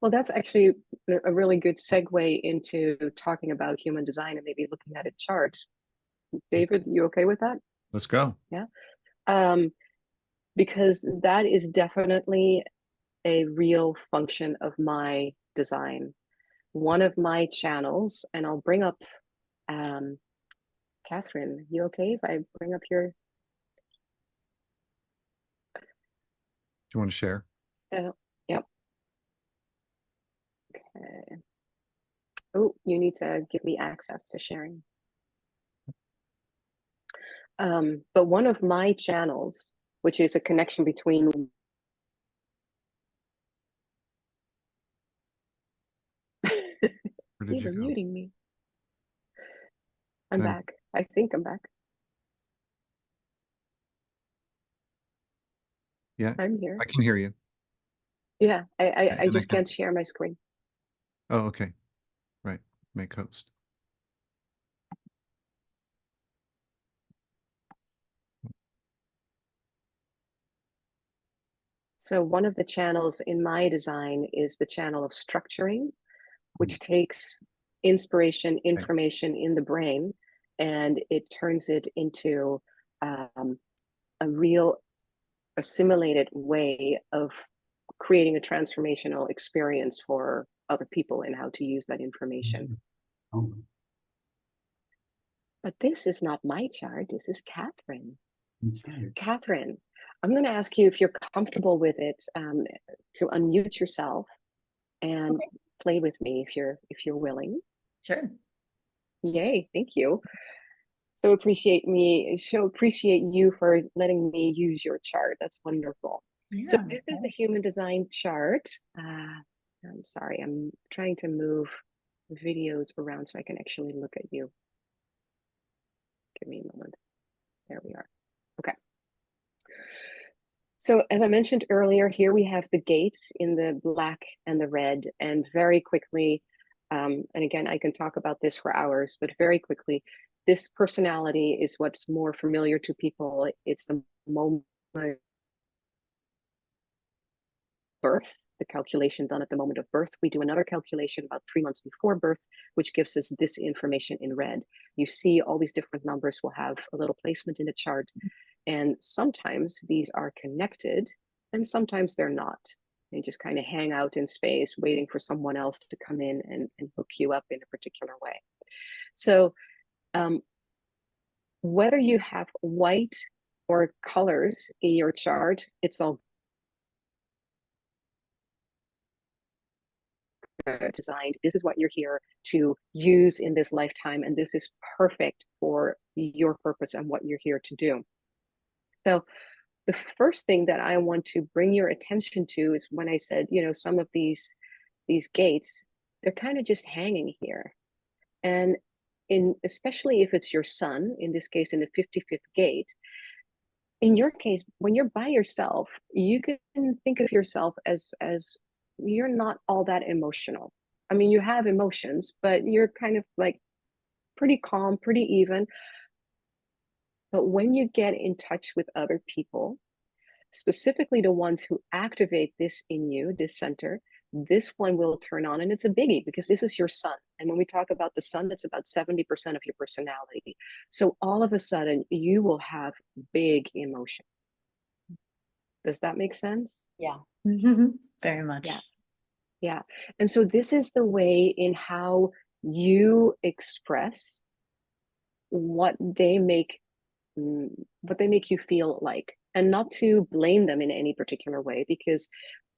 Well, that's actually a really good segue into talking about human design and maybe looking at a chart. David, you okay with that? Let's go. Yeah. Um, because that is definitely a real function of my design. One of my channels, and I'll bring up Catherine. You okay if I bring up your Do you want to share? yep. Okay. Oh, you need to give me access to sharing. But one of my channels, which is a connection between Where did you you were go? muting me. I'm And back. I think I'm back. yeah, I'm here. I can hear you. Yeah, I And I just can. can't share my screen. Oh, okay. Right. Make host. So one of the channels in my design is the channel of structuring, which takes inspiration, Right. information in the brain, and it turns it into a real assimilated way of creating a transformational experience for other people and how to use that information. Oh, But this is not my chart. This is Catherine. inside. Catherine, I'm going to ask you if you're comfortable with it to unmute yourself and Okay, play with me if you're willing. sure. Yay, thank you. So appreciate you for letting me use your chart. That's wonderful. So Yeah. this is a human design chart. I'm sorry, I'm trying to move videos around so I can actually look at you. Give me a moment. There we are. Okay. So as I mentioned earlier, here we have the gate in the black and the red, and very quickly, and again, I can talk about this for hours, but very quickly, this personality is what's more familiar to people. It's the moment birth, the calculation done at the moment of birth. We do another calculation about 3 months before birth, which gives us this information in red. You see all these different numbers will have a little placement in the chart. And sometimes these are connected and sometimes they're not. They just kind of hang out in space, waiting for someone else to come in and hook you up in a particular way. So whether you have white or colors in your chart, it's all designed. This is what you're here to use in this lifetime, and this is perfect for your purpose and what you're here to do. So the first thing that I want to bring your attention to is when I said, some of these gates, they're kind of just hanging here. And especially if it's your son, in this case, in the 55th gate, in your case, when you're by yourself, you can think of yourself as you're not all that emotional. I mean, you have emotions, but you're kind of like pretty calm, pretty even. But when you get in touch with other people, specifically the ones who activate this in you, this center, this one will turn on. And it's a biggie because this is your sun. And when we talk about the sun, that's about 70% of your personality. So all of a sudden, you will have big emotion. Does that make sense? Yeah. Very Yeah. much. Yeah. And so this is the way in how you express what they make what they make you feel like, and not to blame them in any particular way, because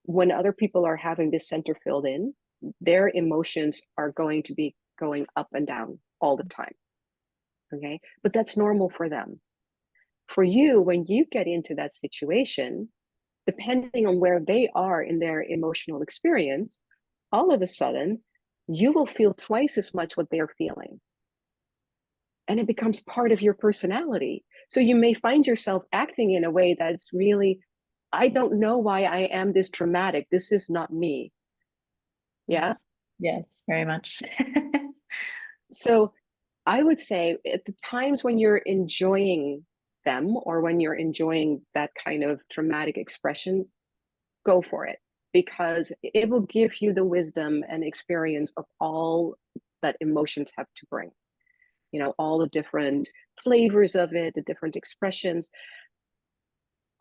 when other people are having this center filled in, their emotions are going to be going up and down all the time. Okay. But that's normal for them. For you, when you get into that situation, depending on where they are in their emotional experience, all of a sudden, you will feel twice as much what they're feeling. And it becomes part of your personality. So you may find yourself acting in a way that's really, I don't know why I am this dramatic. This is not me. Yeah. Yes. Yes, very much. So I would say at the times when you're enjoying them or when you're enjoying that kind of dramatic expression, go for it. because it will give you the wisdom and experience of all that emotions have to bring. You know, all the different flavors of it, the different expressions.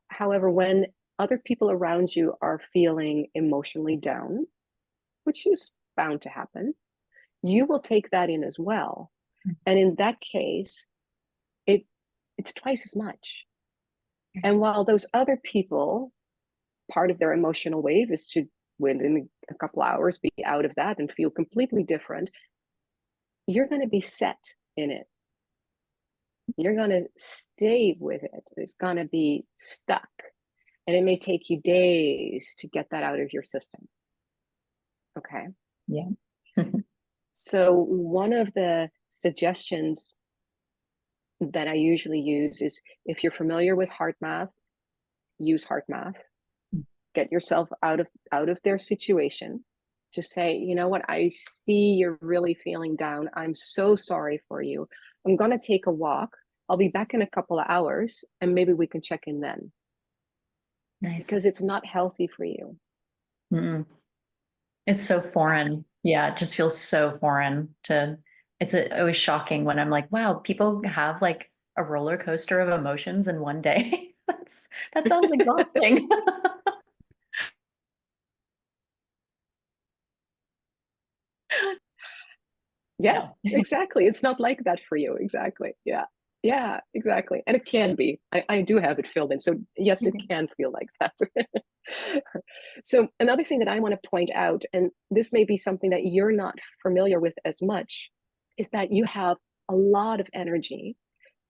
However, when other people around you are feeling emotionally down, which is bound to happen, you will take that in as well. And in that case, it's twice as much. And while those other people, part of their emotional wave is to, within a couple hours, be out of that and feel completely different, you're going to be set in it. You're going to stay with it. It's going to be stuck. And it may take you days to get that out of your system. Okay. Yeah. So one of the suggestions that I usually use is, if you're familiar with heart math, use heart math. Get yourself out of their situation. Just say, you know what, I see you're really feeling down. I'm so sorry for you. I'm going to take a walk. I'll be back in a couple of hours and maybe we can check in then. Nice. Because it's not healthy for you. Mm-mm. It's so foreign. Yeah, it just feels so foreign to, always shocking when I'm like, wow, people have like a roller coaster of emotions in one day. That sounds exhausting. Yeah, No. exactly. It's not like that for you. Exactly. Yeah. Yeah, exactly. And it can be. I do have it filled in. So yes, it can feel like that. So another thing that I want to point out, and this may be something that you're not familiar with as much, is that you have a lot of energy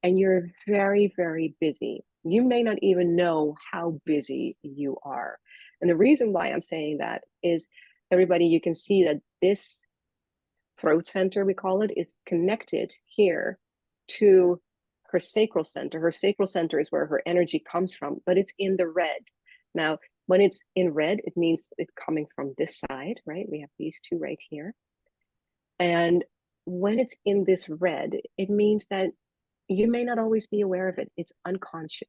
and you're very, very busy. You may not even know how busy you are. And the reason why I'm saying that is, everybody, you can see that this throat center, we call it, is connected here to her sacral center. Her sacral center is where her energy comes from, but it's in the red. Now, when it's in red, it means it's coming from this side, right? We have these two right here. And when it's in this red, it means that you may not always be aware of it. It's unconscious.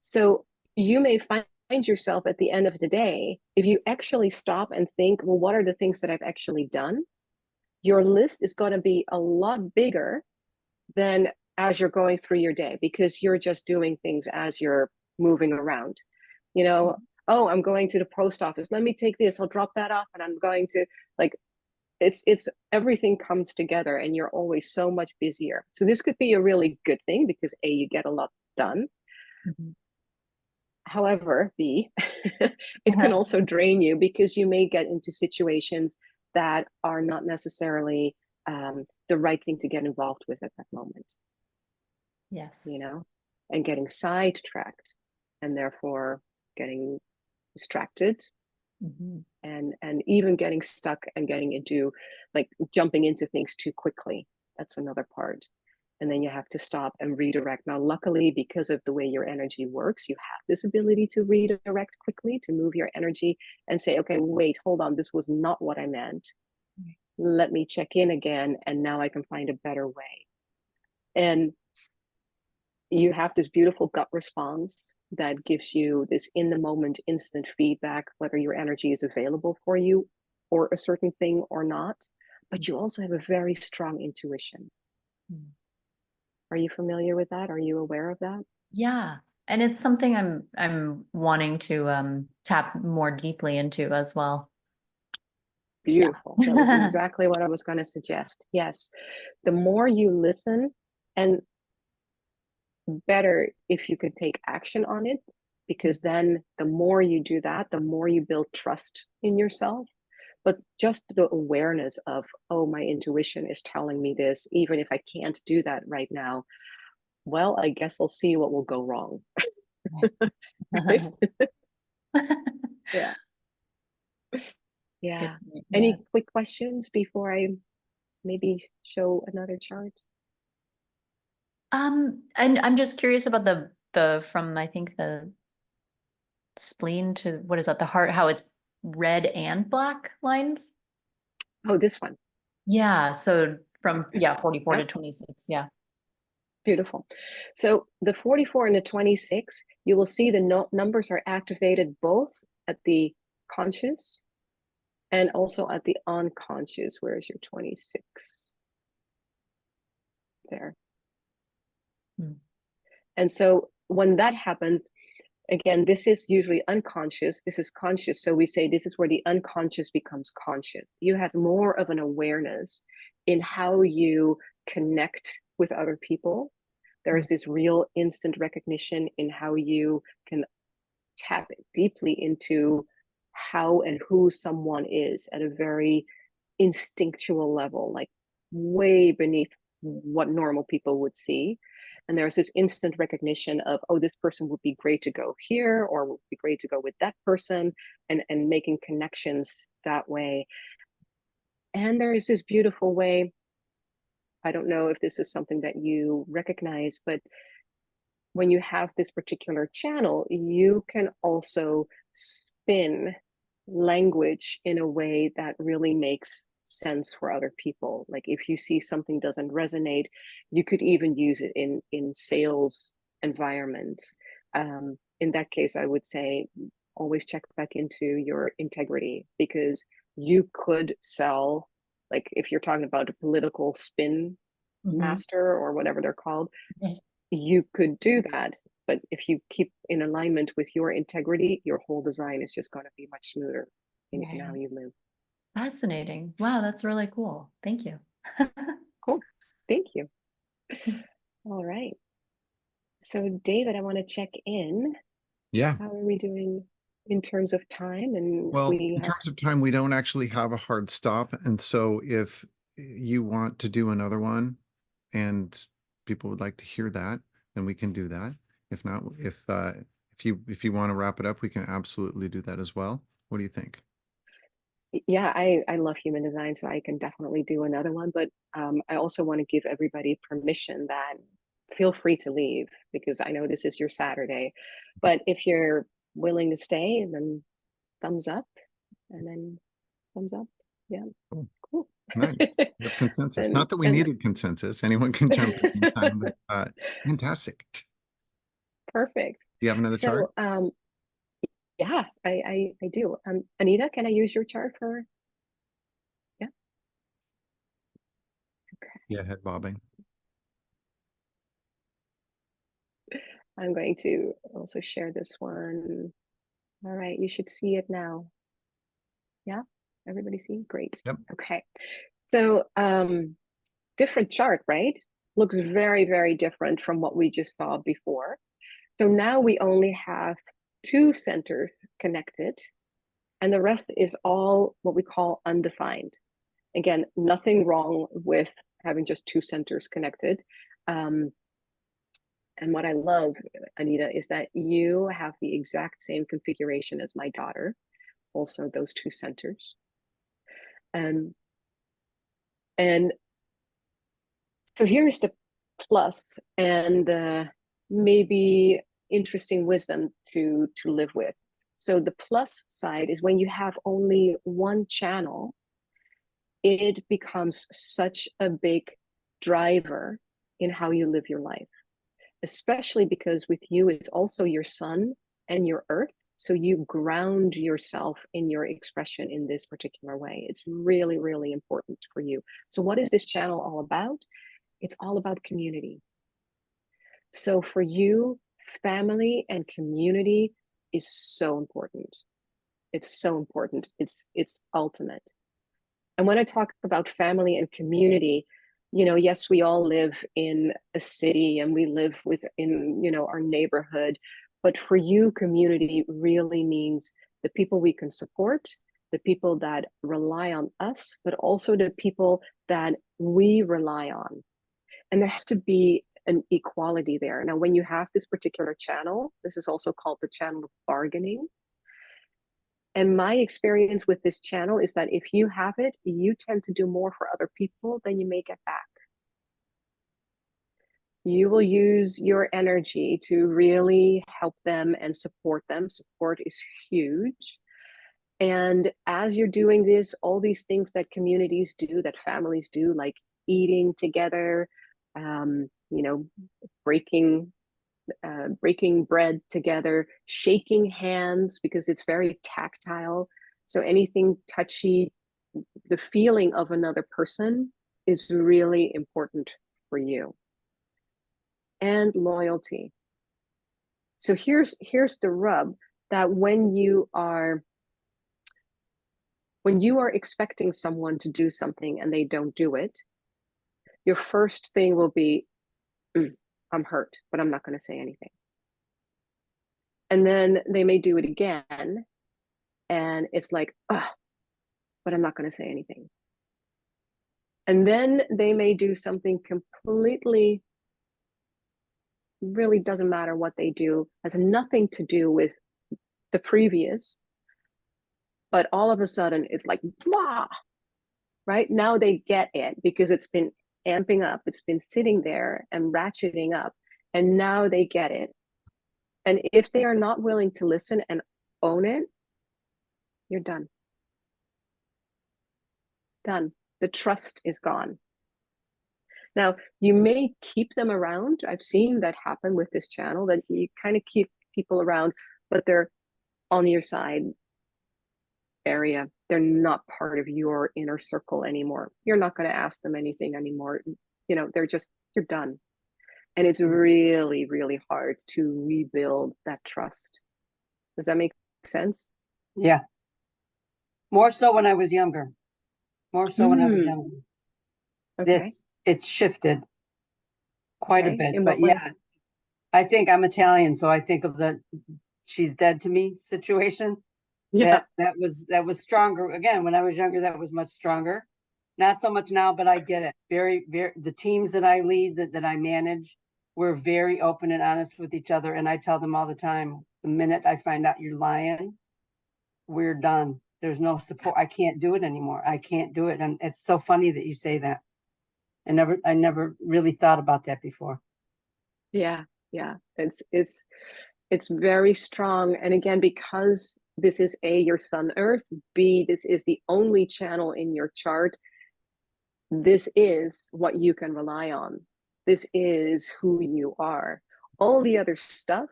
So you may find yourself at the end of the day, if you actually stop and think, well, what are the things that I've actually done? Your list is going to be a lot bigger than as you're going through your day, because you're just doing things as you're moving around. You know, oh, I'm going to the post office. Let me take this. I'll drop that off, and I'm going to, like, it's everything comes together, and you're always so much busier. So this could be a really good thing because A, you get a lot done. Mm-hmm. However, B, it can also drain you because you may get into situations that are not necessarily the right thing to get involved with at that moment. Yes. You know, and getting sidetracked and therefore getting distracted, and even getting stuck and getting into, like, jumping into things too quickly. That's another part. And then you have to stop and redirect. Now, luckily, because of the way your energy works, you have this ability to redirect quickly, to move your energy and say, okay, wait, hold on, this was not what I meant. Let me check in again, and now I can find a better way. And you have this beautiful gut response that gives you this in the moment instant feedback, whether your energy is available for you or a certain thing or not. But you also have a very strong intuition. Are you familiar with that? Are you aware of that? Yeah. And it's something I'm wanting to tap more deeply into as well. Beautiful. Yeah. That was exactly what I was going to suggest. Yes. The more you listen, and better if you could take action on it, because then the more you do that, the more you build trust in yourself. But just the awareness of, oh, my intuition is telling me this, even if I can't do that right now, well, I guess I'll see what will go wrong. Right? Yeah. Yeah. Any quick questions before I maybe show another chart? And I'm just curious about the from, I think, the spleen to, what is that, the heart, how it's red and black lines. Oh, this one. Yeah. So from 44 Yep. to 26. Yeah. Beautiful. So the 44 and the 26, you will see the numbers are activated both at the conscious and also at the unconscious. Where is your 26? There. And so when that happens, again, this is usually unconscious, this is conscious. So we say this is where the unconscious becomes conscious. You have more of an awareness in how you connect with other people. There is this real instant recognition in how you can tap deeply into how and who someone is at a very instinctual level, like way beneath what normal people would see. And there's this instant recognition of, oh, this person would be great to go here, or would be great to go with that person, and making connections that way. And there is this beautiful way, I don't know if this is something that you recognize, but when you have this particular channel, you can also spin language in a way that really makes sense for other people. Like if you see something doesn't resonate, you could even use it in sales environments. In that case, I would say always check back into your integrity, because you could sell, like if you're talking about a political spin master or whatever they're called, you could do that. But if you keep in alignment with your integrity, your whole design is just going to be much smoother in how you live. Fascinating. Wow, that's really cool. Thank you. Cool. Thank you. All right. So David, I want to check in. Yeah. How are we doing in terms of time? And Well, in terms of time, we don't actually have a hard stop. And so if you want to do another one and people would like to hear that, then we can do that. If not, if you want to wrap it up, we can absolutely do that as well. What do you think? Yeah, I love human design, so I can definitely do another one. But I also want to give everybody permission that feel free to leave, because I know this is your Saturday. But if you're willing to stay, then thumbs up, and then thumbs up. Yeah, cool. Nice. We have consensus. and, Not that we needed consensus. Anyone can jump in anytime, but fantastic. Perfect. Do you have another chart? Yeah, I do. Anita, can I use your chart for? Yeah. Okay. Yeah, head bobbing. I'm going to also share this one. All right, you should see it now. Yeah, everybody see? Great. Yep. Okay. So different chart, right? Looks very, very different from what we just saw before. So now we only have two centers connected, and the rest is all what we call undefined. Again, nothing wrong with having just two centers connected. And what I love, Anita, is that you have the exact same configuration as my daughter, also those two centers. And so here's the plus, and maybe interesting wisdom to live with. So the plus side is when you have only one channel, it becomes such a big driver in how you live your life, especially because with you, it's also your sun and your earth. So you ground yourself in your expression in this particular way. It's really, really important for you. So what is this channel all about? It's all about community. So for you, family and community is so important. It's so important. It's ultimate. And when I talk about family and community, yes, we all live in a city and we live within, our neighborhood. But for you, community really means the people we can support, the people that rely on us, but also the people that we rely on. And there has to be an equality there. Now, when you have this particular channel, this is also called the channel of bargaining. And my experience with this channel is that if you have it, you tend to do more for other people than you may get back. You will use your energy to really help them and support them. Support is huge. And as you're doing this, all these things that communities do, that families do, like eating together, breaking breaking bread together, shaking hands because it's very tactile. So anything touchy, the feeling of another person is really important for you. And loyalty. So here's the rub, that when you are expecting someone to do something and they don't do it, your first thing will be, I'm hurt, but I'm not going to say anything. And then they may do it again, and it's like, oh, but I'm not going to say anything. And then they may do something completely, really doesn't matter what they do, has nothing to do with the previous, but all of a sudden it's like, blah, right? Now they get it because it's been amping up, it's been sitting there and ratcheting up, and now they get it. And if they are not willing to listen and own it, you're done. Done. The trust is gone. Now, you may keep them around. I've seen that happen with this channel, that you kind of keep people around, but they're on your side area. They're not part of your inner circle anymore. You're not going to ask them anything anymore. You know, they're just, you're done. And it's really, really hard to rebuild that trust. Does that make sense? Yeah. More so when I was younger. More so when I was younger. Okay. It's shifted quite a bit. In But what way? yeah, I think I'm Italian, so I think of the she's dead to me situation. Yeah. That was stronger. Again, when I was younger, that was much stronger. Not so much now, but I get it. Very, very, the teams that I lead, that I manage, we're very open and honest with each other. And I tell them all the time, the minute I find out you're lying, we're done. There's no support. I can't do it anymore. I can't do it. And it's so funny that you say that. I never really thought about that before. Yeah. Yeah. It's very strong. And again, because this is A, your sun earth, B, this is the only channel in your chart, this is what you can rely on. This is who you are. All the other stuff,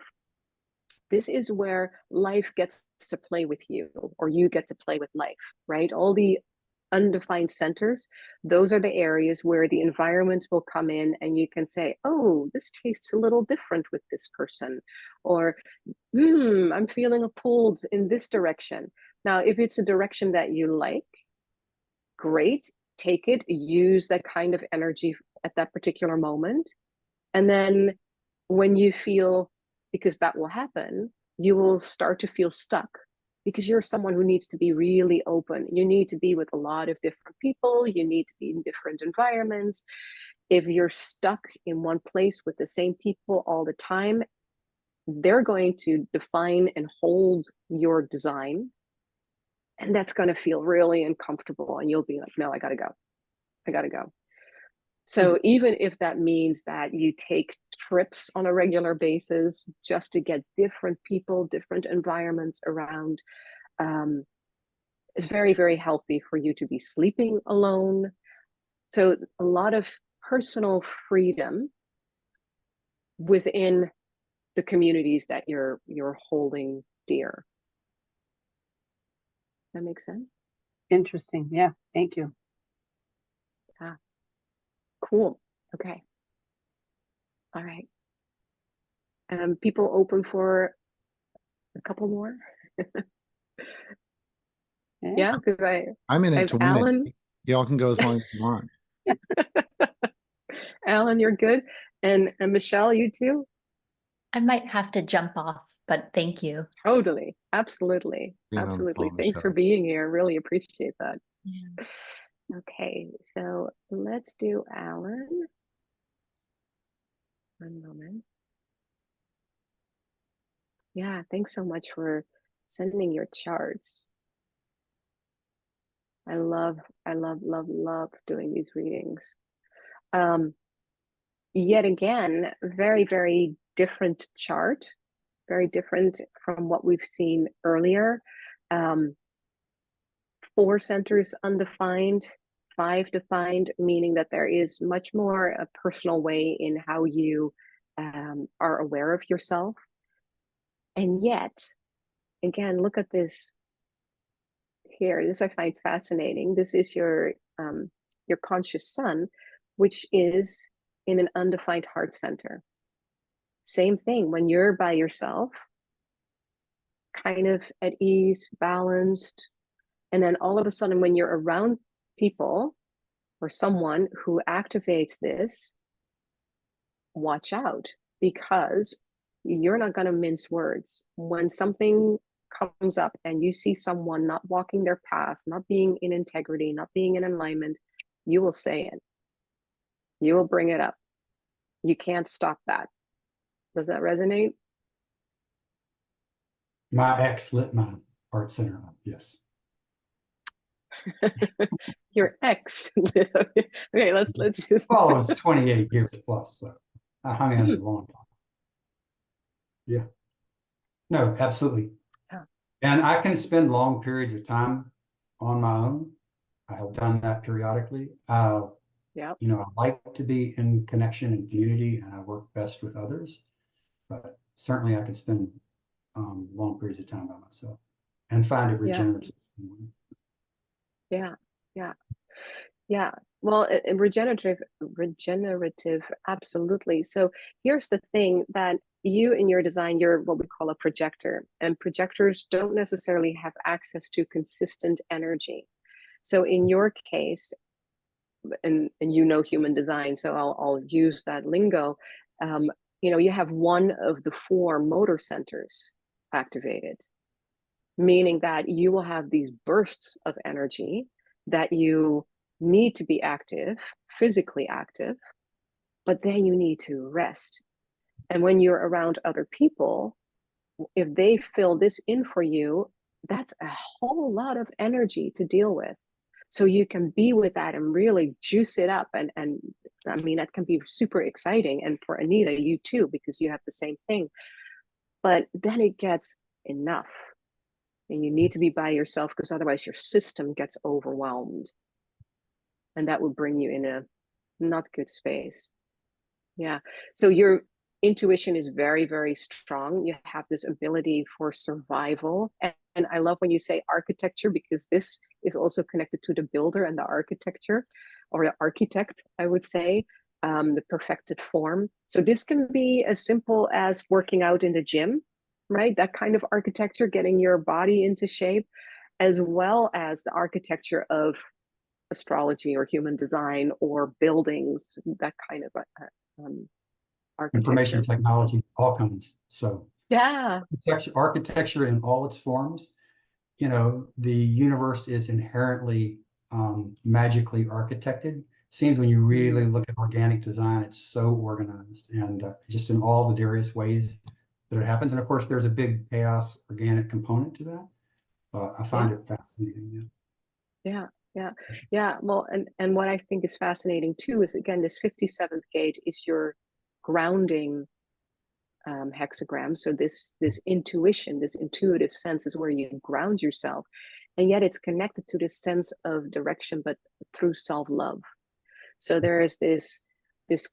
this is where life gets to play with you, or you get to play with life, right? All the undefined centers, those are the areas where the environment will come in and you can say, oh, this tastes a little different with this person, or I'm feeling pulled in this direction. Now, if it's a direction that you like, great, take it, use that kind of energy at that particular moment. And then when you feel, because that will happen, you will start to feel stuck, because you're someone who needs to be really open. You need to be with a lot of different people. You need to be in different environments. If you're stuck in one place with the same people all the time, they're going to define and hold your design. And that's going to feel really uncomfortable. And you'll be like, no, I got to go. I got to go. So even if that means that you take trips on a regular basis just to get different people, different environments around, it's very, very healthy for you to be sleeping alone. So a lot of personal freedom within the communities that you're holding dear. That makes sense? Interesting. Yeah. Thank you. Yeah. Cool. Okay. All right. People open for a couple more? Yeah, because I'm in I it have to win Alan. it. Y'all can go as long as you want. Alan, you're good. And Michelle, you too? I might have to jump off, but thank you. Totally. Absolutely. Being on the Absolutely. phone, Thanks for Michelle. being here. Really appreciate that. Yeah. Okay, so let's do Alan. One moment. Yeah, thanks so much for sending your charts. I love doing these readings. Yet again, very, very different chart, very different from what we've seen earlier. 4 centers undefined, 5 defined, meaning that there is much more a personal way in how you are aware of yourself. And yet, again, look at this here. This I find fascinating. This is your conscious sun, which is in an undefined heart center. Same thing when you're by yourself, kind of at ease, balanced, and then all of a sudden when you're around people or someone who activates this, watch out, because you're not going to mince words. When something comes up and you see someone not walking their path, not being in integrity, not being in alignment, you will say it. You will bring it up. You can't stop that. Does that resonate? My ex lit my heart center up, yes. Your ex. Okay, let's just. Well, it was 28 years plus, so I hung in there a long time. Yeah. No, absolutely. Yeah. And I can spend long periods of time on my own. I have done that periodically. Yeah. You know, I like to be in connection and community, and I work best with others. But certainly I can spend long periods of time by myself and find it regenerative. Yeah. Yeah. Yeah. Well, regenerative, absolutely. So here's the thing, that you in your design, you're what we call a projector, and projectors don't necessarily have access to consistent energy. So in your case, and you know human design, so I'll use that lingo. You know, you have one of the 4 motor centers activated, meaning that you will have these bursts of energy that you need to be active, physically active, but then you need to rest. And when you're around other people, if they fill this in for you, that's a whole lot of energy to deal with. So you can be with that and really juice it up. And I mean, that can be super exciting. And for Anita, you too, because you have the same thing. But then it gets enough. And you need to be by yourself, because otherwise your system gets overwhelmed. And that would bring you in a not good space. Yeah. So your intuition is very, very strong. You have this ability for survival. And I love when you say architecture, because this is also connected to the builder and the architecture, or the architect, I would say, the perfected form. So this can be as simple as working out in the gym, right? That kind of architecture, getting your body into shape, as well as the architecture of astrology or human design or buildings, that kind of architecture. Information technology, all kinds. So yeah, architecture in all its forms. You know, the universe is inherently magically architected. Seems when you really look at organic design, it's so organized, and just in all the various ways that it happens. And of course, there's a big chaos organic component to that. I find it fascinating. Yeah. Well, and what I think is fascinating too is, again, this 57th gate is your grounding hexagram. So this intuition, this intuitive sense, is where you ground yourself, and yet it's connected to this sense of direction, but through self-love. So there is this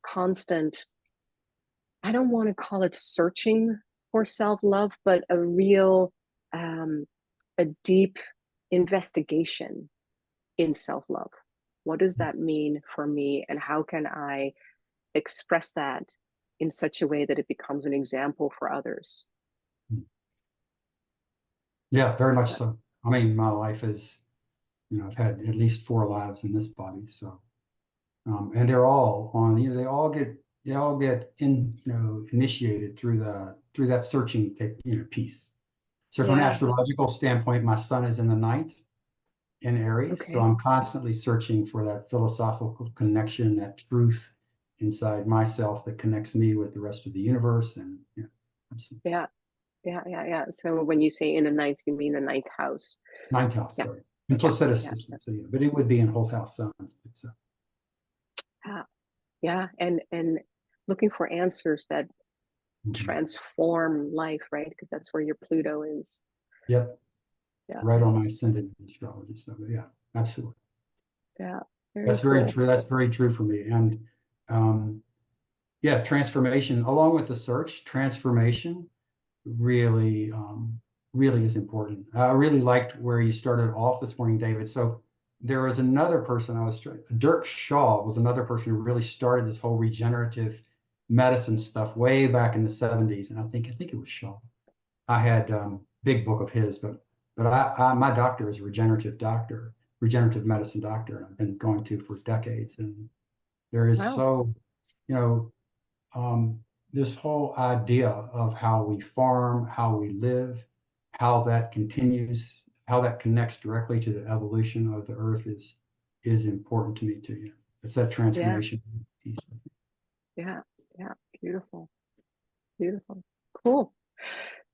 constant, I don't want to call it searching for self-love, but a real a deep investigation in self-love. What does that mean for me, and how can I express that in such a way that it becomes an example for others? Yeah, very much so. I mean, my life is, you know, I've had at least 4 lives in this body. So, and they're all on, you know, they all get initiated through that searching, you know, piece. So from an astrological standpoint, my sun is in the 9th in Aries. Okay. So I'm constantly searching for that philosophical connection, that truth inside myself that connects me with the rest of the universe. And Yeah. So when you say in the 9th, you mean the 9th house. 9th house, sorry. And Placidus system. So yeah, but it would be in whole house sun. So. Yeah. And looking for answers that transform life, right? Because that's where your Pluto is. Yep. Yeah. Right on my ascendant in astrology. So yeah, absolutely. Yeah. That's very true. That's very true for me. And yeah, transformation along with the search, transformation really, really is important. I really liked where you started off this morning, David. So there was another person Dirk Shaw was another person who really started this whole regenerative medicine stuff way back in the 70s. And I think it was Shaw. I had big book of his, but my doctor is a regenerative medicine doctor, and I've been going to for decades. And there is Wow. so, you know, this whole idea of how we farm, how we live, how that continues, how that connects directly to the evolution of the earth is important to me too. Yeah. It's that transformation piece. Yeah. Beautiful. Beautiful. Cool.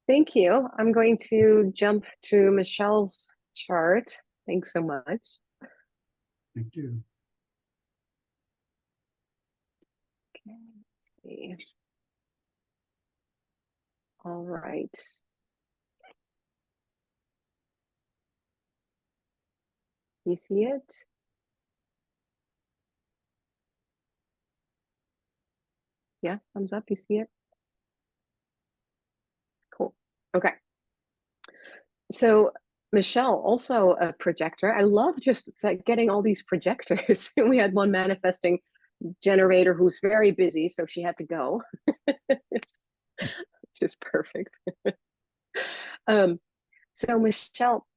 Thank you. I'm going to jump to Michelle's chart. Thanks so much. Thank you. Okay, let's see. All right. You see it? Yeah, thumbs up. You see it? Cool. Okay. So Michelle, also a projector. I love just like getting all these projectors. We had one manifesting generator who's very busy, so she had to go. It's just perfect. So Michelle,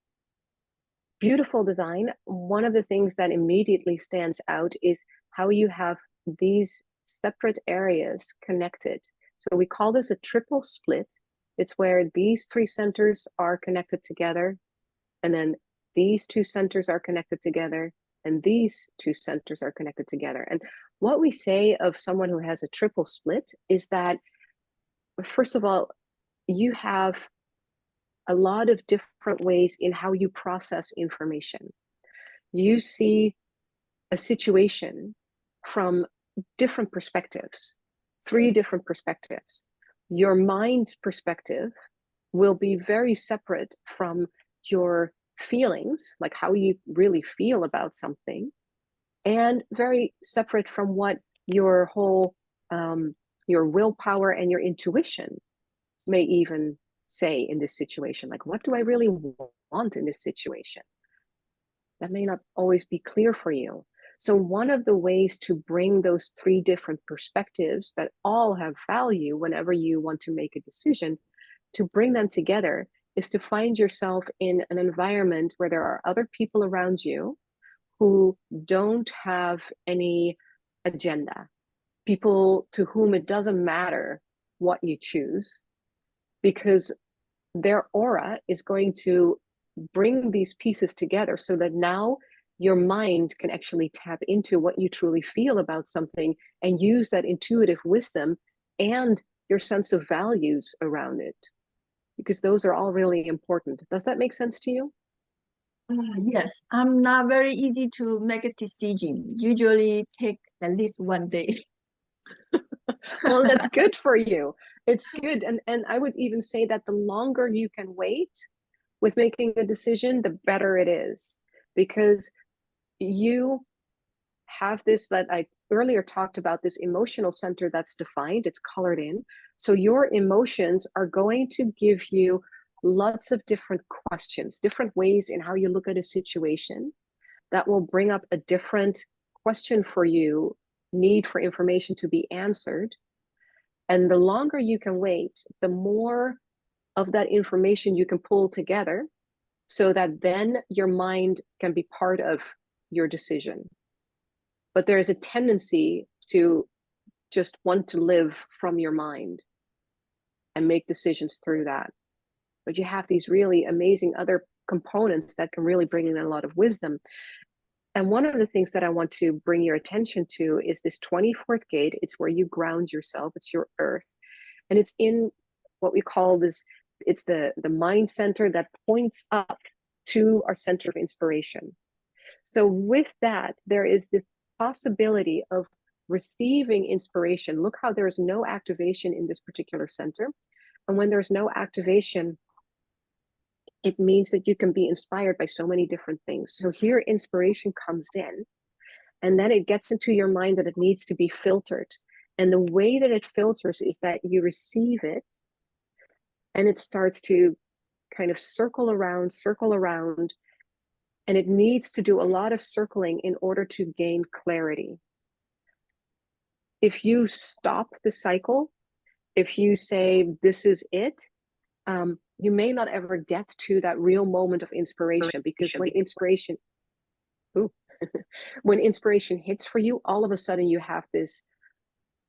beautiful design. One of the things that immediately stands out is how you have these separate areas connected. So we call this a triple split. It's where these three centers are connected together, and then these two centers are connected together, and these two centers are connected together. And what we say of someone who has a triple split is that, first of all, you have a lot of different ways in how you process information. You see a situation from different perspectives, three different perspectives. Your mind's perspective will be very separate from your feelings, like how you really feel about something, and very separate from what your whole your willpower and your intuition may even say in this situation. Like, what do I really want in this situation? That may not always be clear for you. So one of the ways to bring those three different perspectives that all have value whenever you want to make a decision, to bring them together, is to find yourself in an environment where there are other people around you who don't have any agenda, people to whom it doesn't matter what you choose, because their aura is going to bring these pieces together so that now your mind can actually tap into what you truly feel about something and use that intuitive wisdom and your sense of values around it, because those are all really important. Does that make sense to you? Yes, I'm not very easy to make a decision. Usually take at least one day. Well, that's good for you. It's good. And I would even say that the longer you can wait with making a decision, the better it is, because you have this, that I earlier talked about, this emotional center that's defined, it's colored in. So your emotions are going to give you lots of different questions, different ways in how you look at a situation that will bring up a different question for you, need for information to be answered. And the longer you can wait, the more of that information you can pull together so that then your mind can be part of your decision. But there is a tendency to just want to live from your mind and make decisions through that. But you have these really amazing other components that can really bring in a lot of wisdom. And one of the things that I want to bring your attention to is this 24th gate. It's where you ground yourself. It's your earth. And it's in what we call this, it's the mind center that points up to our center of inspiration. So with that, there is the possibility of receiving inspiration. Look how there's no activation in this particular center. And when there's no activation, it means that you can be inspired by so many different things. So here inspiration comes in, and then it gets into your mind that it needs to be filtered. And the way that it filters is that you receive it, and it starts to kind of circle around, and it needs to do a lot of circling in order to gain clarity. If you stop the cycle, if you say, this is it, you may not ever get to that real moment of inspiration, because when inspiration, when inspiration hits for you, all of a sudden you have this,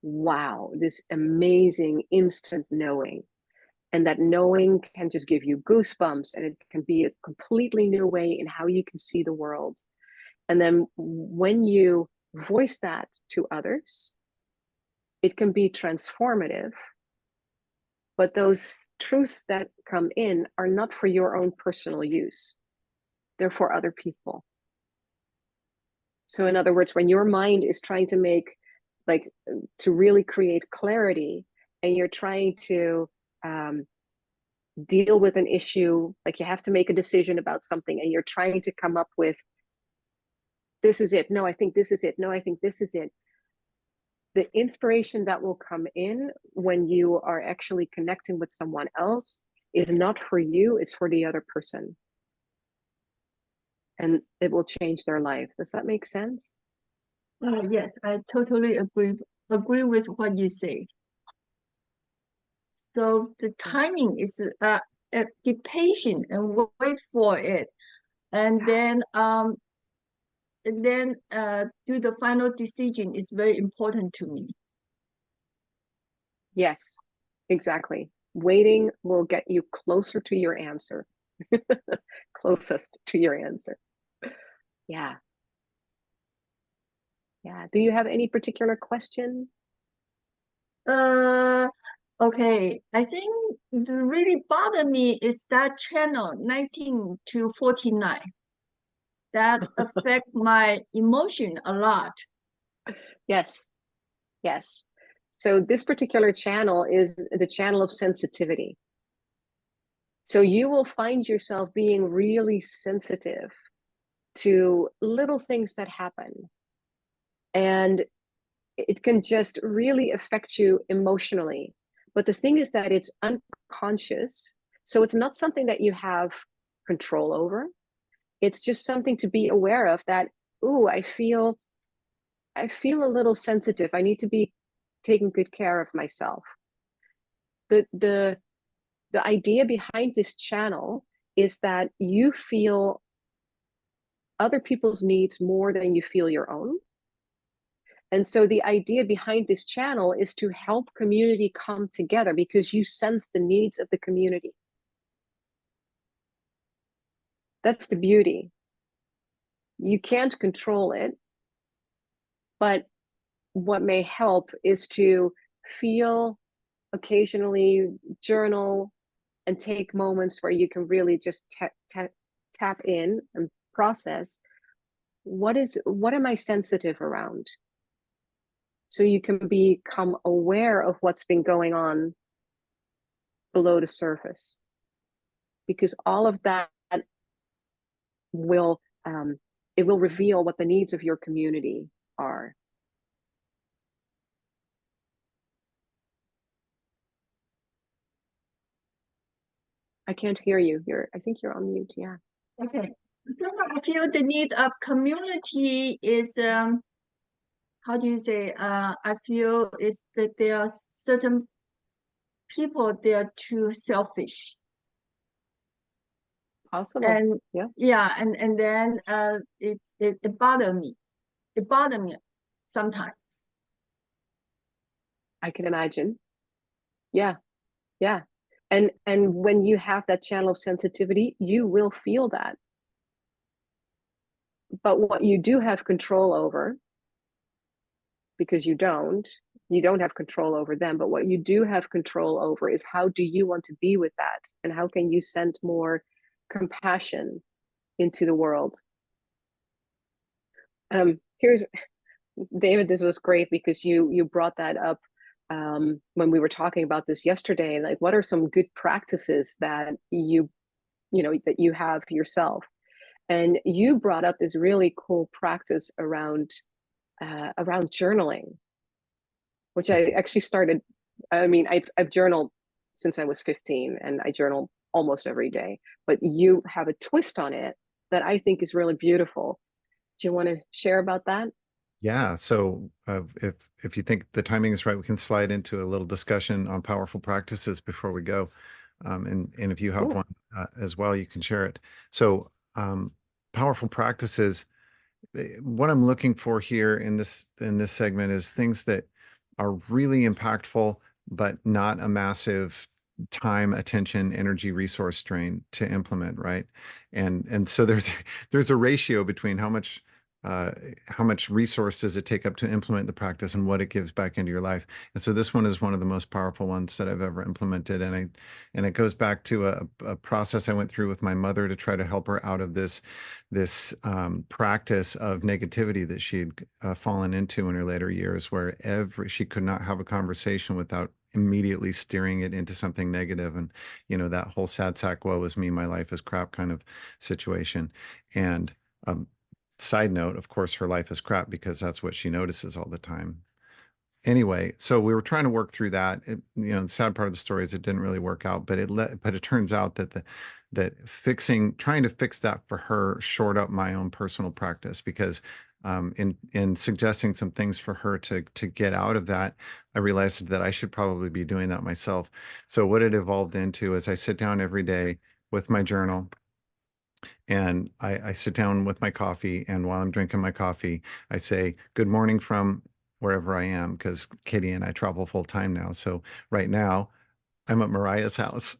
wow, this amazing instant knowing. And that knowing can just give you goosebumps, and it can be a completely new way in how you can see the world. And then when you voice that to others, it can be transformative. But those truths that come in are not for your own personal use. They're for other people. So in other words, when your mind is trying to make, like, to really create clarity, and you're trying to deal with an issue, like you have to make a decision about something, and you're trying to come up with, this is it, no, I think this is it, no, I think this is it. The inspiration that will come in when you are actually connecting with someone else is not for you, it's for the other person. And it will change their life. Does that make sense? Yes, I totally agree with what you say. So the timing is be patient and wait for it, and then do the final decision is very important to me. Yes, exactly. Waiting will get you closer to your answer. Closest to your answer. Yeah. Yeah. Do you have any particular question? Okay. I think the really bother me is that channel 19 to 49. That affect my emotion a lot. Yes. Yes. So this particular channel is the channel of sensitivity. So you will find yourself being really sensitive to little things that happen. And it can just really affect you emotionally. But the thing is that it's unconscious. So it's not something that you have control over. It's just something to be aware of, that, ooh, I feel a little sensitive. I need to be taking good care of myself. The idea behind this channel is that you feel other people's needs more than you feel your own. And so the idea behind this channel is to help community come together, because you sense the needs of the community. That's the beauty. You can't control it, but what may help is to feel, occasionally journal, and take moments where you can really just tap in and process, what am I sensitive around? So you can become aware of what's been going on below the surface, because all of that will it will reveal what the needs of your community are. I can't hear you. I think you're on mute. Yeah. Okay. So I feel the need of community is how do you say? I feel is that there are certain people, they are too selfish. Possible. And yeah, and then it bothered me. It bothered me sometimes. I can imagine. Yeah. Yeah. And when you have that channel of sensitivity, you will feel that. But what you do have control over, because you don't have control over them, but what you do have control over is, how do you want to be with that, and how can you send more compassion into the world? Here's, David, this was great, because you brought that up when we were talking about this yesterday. Like, what are some good practices that you have yourself? And you brought up this really cool practice around journaling. which I actually started. I mean, I've journaled since I was 15, and I journal almost every day. But you have a twist on it that I think is really beautiful. Do you want to share about that? Yeah. So if you think the timing is right, we can slide into a little discussion on powerful practices before we go. And if you have Cool. one as well, you can share it. So powerful practices. What I'm looking for here in this segment is things that are really impactful, but not a massive time, attention, energy, resource drain to implement, right? And so there's a ratio between how much resource does it take up to implement the practice and what it gives back into your life. And so this one is one of the most powerful ones that I've ever implemented. And it goes back to a process I went through with my mother to try to help her out of this practice of negativity that she'd fallen into in her later years, where she could not have a conversation without immediately steering it into something negative. And, that whole sad sack, woe is me, my life is crap kind of situation. And side note, of course, her life is crap because that's what she notices all the time. Anyway, so we were trying to work through that. The sad part of the story is it didn't really work out, but it turns out that trying to fix that for her shored up my own personal practice, because in suggesting some things for her to get out of that, I realized that I should probably be doing that myself. So what it evolved into is I sit down every day with my journal, and I sit down with my coffee, and while I'm drinking my coffee, I say, "Good morning" from wherever I am, because Katie and I travel full time now. So right now, I'm at Mariah's house,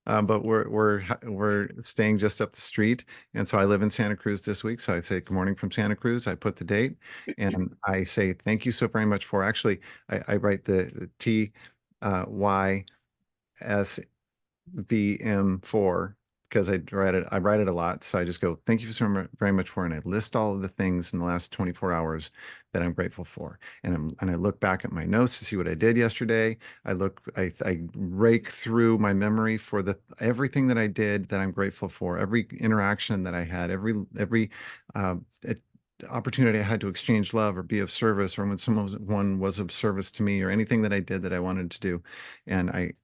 but we're staying just up the street, and so I live in Santa Cruz this week. So I say, "Good morning" from Santa Cruz. I put the date, and I say, "Thank you so very much for." Actually, I write the TYSVM4 because I write it a lot. So I just go, "Thank you so very much for," and I list all of the things in the last 24 hours that I'm grateful for. And I look back at my notes to see what I did yesterday. I rake through my memory for everything that I did that I'm grateful for, every interaction that I had, every uh, opportunity I had to exchange love or be of service, or when someone was of service to me, or anything that I did that I wanted to do. And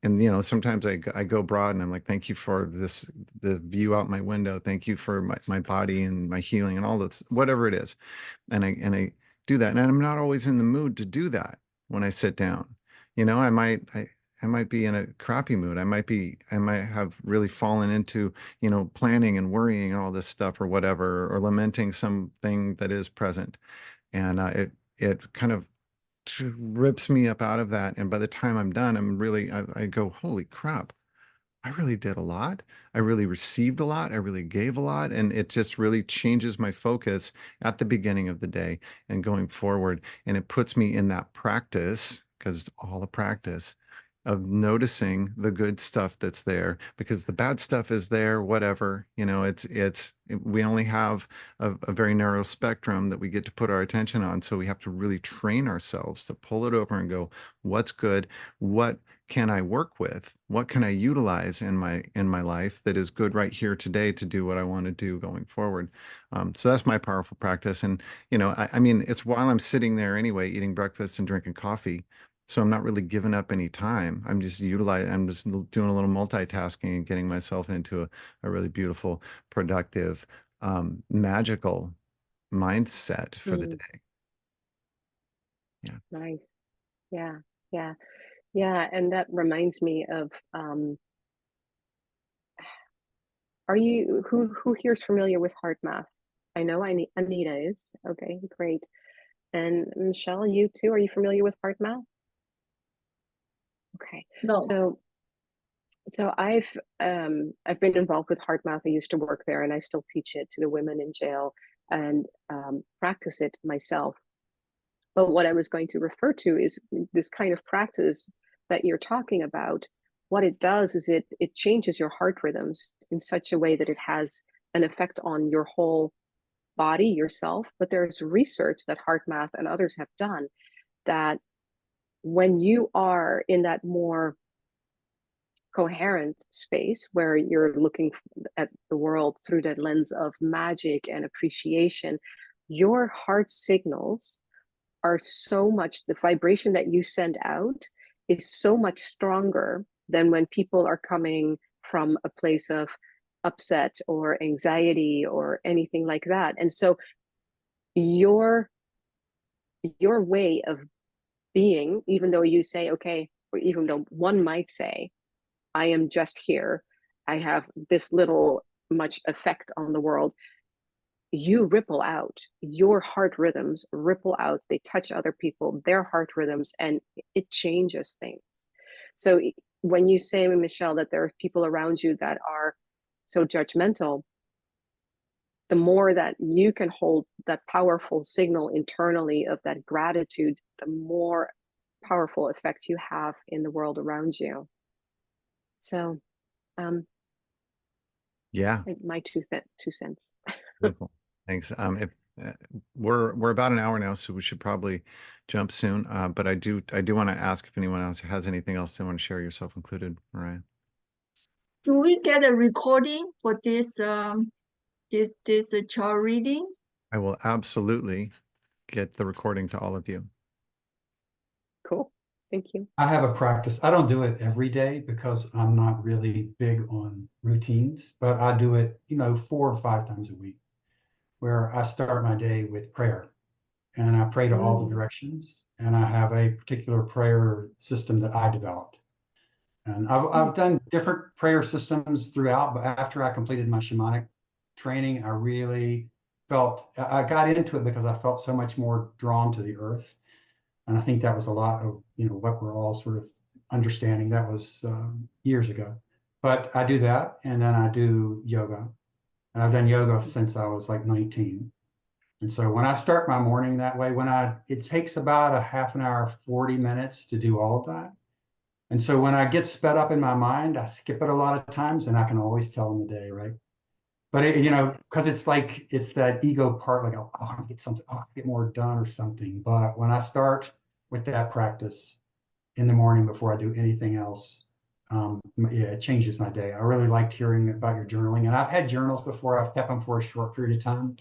sometimes I go broad and I'm like, "Thank you for the view out my window. Thank you for my body and my healing and all that," whatever it is. And I do that. And I'm not always in the mood to do that when I sit down. I might be in a crappy mood. I might have really fallen into, planning and worrying and all this stuff or whatever, or lamenting something that is present. And it kind of rips me up out of that. And by the time I'm done, I go, "Holy crap. I really did a lot. I really received a lot. I really gave a lot." And it just really changes my focus at the beginning of the day and going forward. And it puts me in that practice, because it's all a practice of noticing the good stuff that's there, because the bad stuff is there, whatever, we only have a very narrow spectrum that we get to put our attention on. So we have to really train ourselves to pull it over and go, "What's good? What can I work with? What can I utilize in my life that is good right here today to do what I want to do going forward?" So that's my powerful practice. And I mean, it's while I'm sitting there anyway, eating breakfast and drinking coffee. So I'm not really giving up any time. I'm just doing a little multitasking and getting myself into a really beautiful, productive, magical mindset for the Mm, day. Yeah. nice. Yeah. Yeah. Yeah. And that reminds me of, who here is familiar with heart math? I know Anita is. Okay, great. And Michelle, you too, are you familiar with heart math? Okay. No. So I've been involved with heart math. I used to work there, and I still teach it to the women in jail and practice it myself. But what I was going to refer to is this kind of practice that you're talking about. What it does is it changes your heart rhythms in such a way that it has an effect on your whole body, yourself. But there's research that heart math and others have done that when you are in that more coherent space where you're looking at the world through that lens of magic and appreciation, your heart signals are so much, the vibration that you send out is so much stronger than when people are coming from a place of upset or anxiety or anything like that. And so your way of being, even though you say, okay, or even though one might say, I am just here, I have this little much effect on the world, you ripple out. Your heart rhythms ripple out. They touch other people, their heart rhythms, and it changes things. So when you say, Michelle, that there are people around you that are so judgmental, the more that you can hold that powerful signal internally of that gratitude, the more powerful effect you have in the world around you. So Yeah. my two cents. Beautiful. Thanks. If we're about an hour now, so we should probably jump soon. But I do want to ask if anyone else has anything else they want to share, yourself included, Marije. Do we get a recording for this this child reading? I will absolutely get the recording to all of you. Cool. Thank you. I have a practice. I don't do it every day because I'm not really big on routines, but I do it, 4 or 5 times a week, where I start my day with prayer, and I pray to all the directions, and I have a particular prayer system that I developed. And I've done different prayer systems throughout, but after I completed my shamanic training, I really felt, I got into it because I felt so much more drawn to the earth. And I think that was a lot of, what we're all sort of understanding. That was years ago. But I do that, and then I do yoga. And I've done yoga since I was like 19. And so when I start my morning that way, it takes about a half an hour, 40 minutes to do all of that. And so when I get sped up in my mind, I skip it a lot of times, and I can always tell in the day, right? But because it's that ego part, like, oh, I want to get something, I get more done or something. But when I start with that practice in the morning before I do anything else, it changes my day. I really liked hearing about your journaling, and I've had journals before. I've kept them for a short period of time.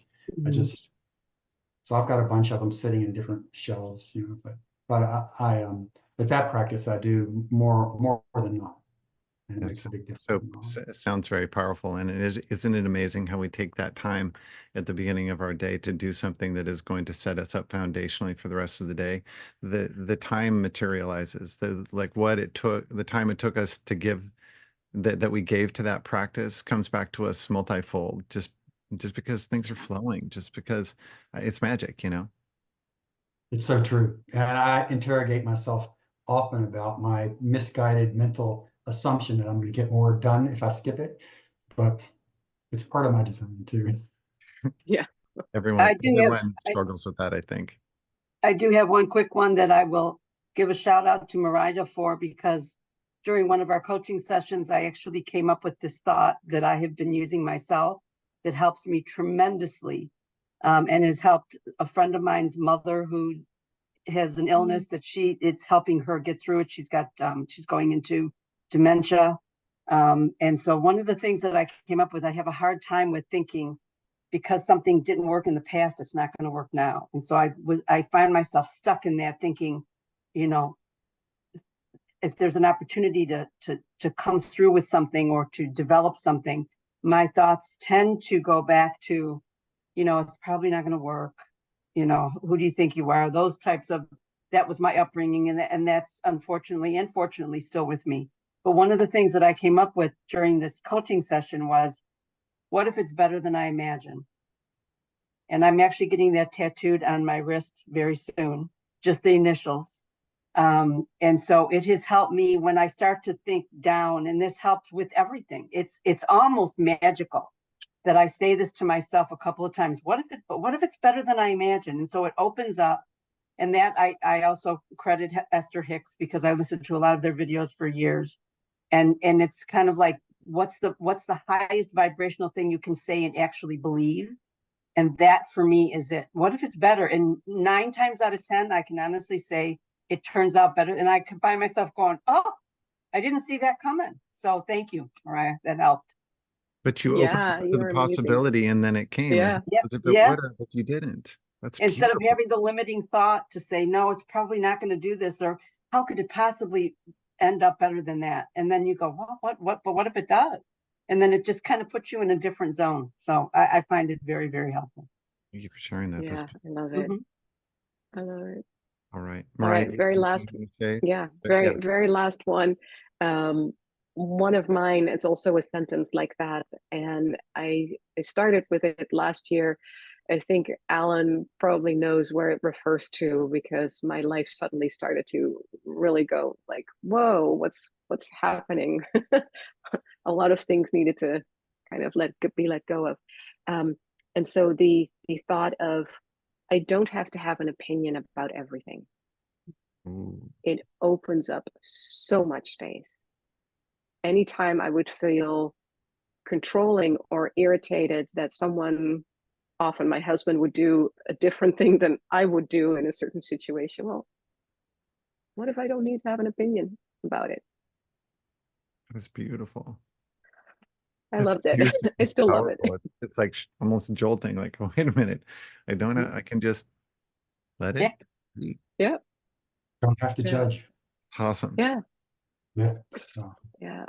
So I've got a bunch of them sitting in different shelves, but that practice I do more than not. And it makes a big difference. So it sounds very powerful. And isn't it amazing how we take that time at the beginning of our day to do something that is going to set us up foundationally for the rest of the day? The time materializes, the time it took us to give that we gave to that practice comes back to us multifold, just because things are flowing, just because it's magic, It's so true. And I interrogate myself often about my misguided mental assumption that I'm going to get more done if I skip it, but it's part of my design too. Yeah. Everyone struggles with that, I think. I do have one quick one that I will give a shout out to Marije for, because during one of our coaching sessions, I actually came up with this thought that I have been using myself that helps me tremendously, and has helped a friend of mine's mother who has an illness that it's helping her get through it. She's going into dementia. And so one of the things that I came up with, I have a hard time with thinking, because something didn't work in the past, it's not going to work now. And so I find myself stuck in that thinking, if there's an opportunity to come through with something or to develop something, my thoughts tend to go back to, it's probably not going to work. Who do you think you are? Those types of, that was my upbringing. And that's unfortunately and fortunately still with me. But one of the things that I came up with during this coaching session was, what if it's better than I imagine? And I'm actually getting that tattooed on my wrist very soon, just the initials. And so it has helped me when I start to think down, and this helps with everything. It's almost magical that I say this to myself a couple of times. What if it's better than I imagine? And so it opens up. And that I also credit Esther Hicks, because I listened to a lot of their videos for years. And it's kind of like, what's the highest vibrational thing you can say and actually believe? And that for me is it. What if it's better? And 9 times out of 10, I can honestly say it turns out better. And I can find myself going, oh, I didn't see that coming. So thank you, Marije. That helped. But you opened up to the possibility, and then it came. Yeah. If it would have, if you didn't. That's Instead of beautiful. having the limiting thought to say, no, it's probably not going to do this, or how could it possibly end up better than that? And then you go, well, but what if it does? And then it just kind of puts you in a different zone. So I find it very, very helpful. Thank you for sharing that. Yeah, That's I love it. Mhm. I love it. all right. All Mariah, right, do you very have last, anything to say? yeah, Yeah. very last one. One of mine, it's also a sentence like that, and I started with it last year. I think Alan probably knows where it refers to, because my life suddenly started to really go like, whoa, what's happening? A lot of things needed to kind of be let go of. And so the thought of, I don't have to have an opinion about everything. Ooh, It opens up so much space. Anytime I would feel controlling or irritated that someone, often my husband, would do a different thing than I would do in a certain situation, well, what if I don't need to have an opinion about it? that's beautiful. I That's loved it. seriously I still love it. powerful. It's like almost jolting. Like, oh, wait a minute. I can just let Yeah. it be. Yeah, Don't have to Yeah. judge. It's awesome. yeah, Yeah. So, yeah.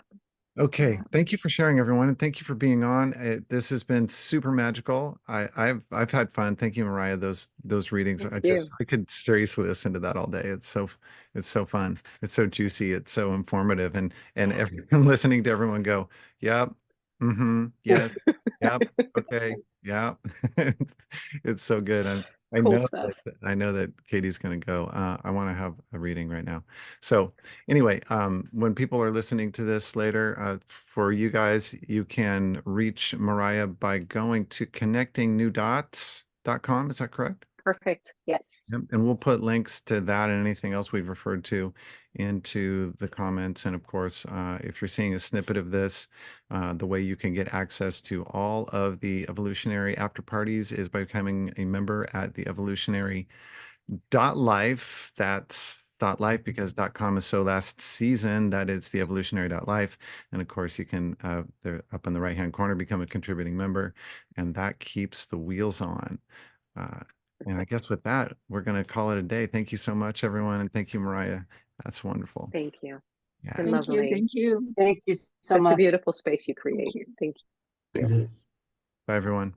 Okay, Yeah. thank you for sharing, everyone, and thank you for being on. This has been super magical. I've had fun. Thank you, Mariah. Those readings, Thank you. I could seriously listen to that all day. It's so fun. It's so juicy. It's so informative, and everyone listening to everyone go, yep, mm-hmm, yes, yep, okay, yep. It's so good. Cool stuff. I know that Katie's going to go. I want to have a reading right now. So anyway, when people are listening to this later, for you guys, you can reach Mariah by going to connectingnewdots.com. Is that correct? Perfect. Yes. Yep. And we'll put links to that and anything else we've referred to into the comments. And of course, if you're seeing a snippet of this, the way you can get access to all of the Evolutionary After Parties is by becoming a member at the evolutionary.life. That's .life because .com is so last season that it's the evolutionary.life. And of course, you can, they're up in the right-hand corner, become a contributing member, and that keeps the wheels on. And I guess with that, we're going to call it a day. Thank you so much, everyone. And thank you, Mariah. That's wonderful. Thank you. Yeah. Been thank you, lovely. thank you. Thank you so Such a much. beautiful space you Thank create. you. Thank you. it is. Bye, everyone.